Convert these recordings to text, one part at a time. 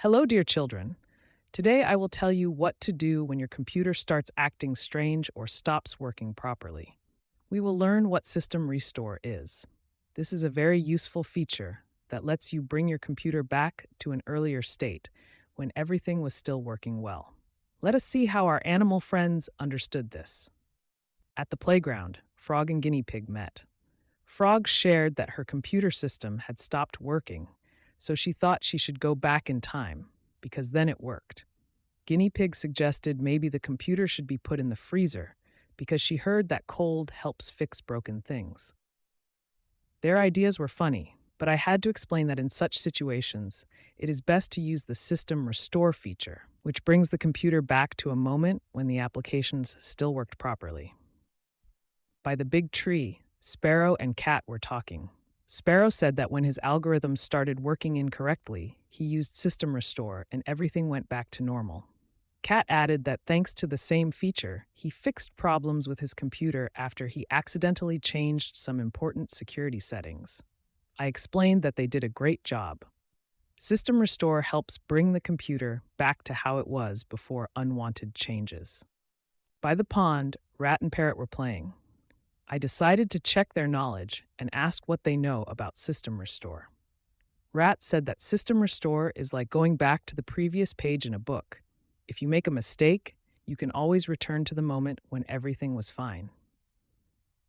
Hello, dear children. Today I will tell you what to do when your computer starts acting strange or stops working properly. We will learn what System Restore is. This is a very useful feature that lets you bring your computer back to an earlier state when everything was still working well. Let us see how our animal friends understood this. At the playground, Frog and Guinea Pig met. Frog shared that her computer system had stopped working, so she thought she should go back in time, because then it worked. Guinea Pig suggested maybe the computer should be put in the freezer, because she heard that cold helps fix broken things. Their ideas were funny, but I had to explain that in such situations, it is best to use the System Restore feature, which brings the computer back to a moment when the applications still worked properly. By the big tree, Sparrow and Cat were talking. Sparrow said that when his algorithms started working incorrectly, he used System Restore and everything went back to normal. Cat added that thanks to the same feature, he fixed problems with his computer after he accidentally changed some important security settings. I explained that they did a great job. System Restore helps bring the computer back to how it was before unwanted changes. By the pond, Rat and Parrot were playing. I decided to check their knowledge and ask what they know about System Restore. Rat said that System Restore is like going back to the previous page in a book. If you make a mistake, you can always return to the moment when everything was fine.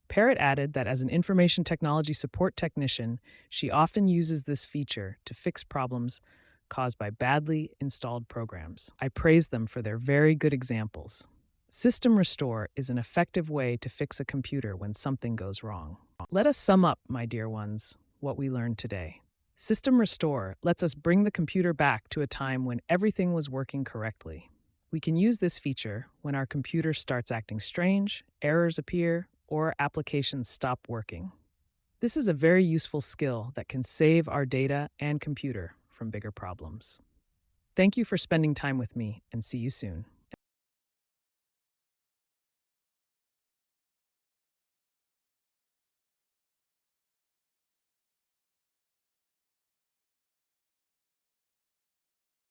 Parrot added that as an information technology support technician, she often uses this feature to fix problems caused by badly installed programs. I praised them for their very good examples. System Restore is an effective way to fix a computer when something goes wrong. Let us sum up, my dear ones, what we learned today. System Restore lets us bring the computer back to a time when everything was working correctly. We can use this feature when our computer starts acting strange, errors appear, or applications stop working. This is a very useful skill that can save our data and computer from bigger problems. Thank you for spending time with me, and see you soon.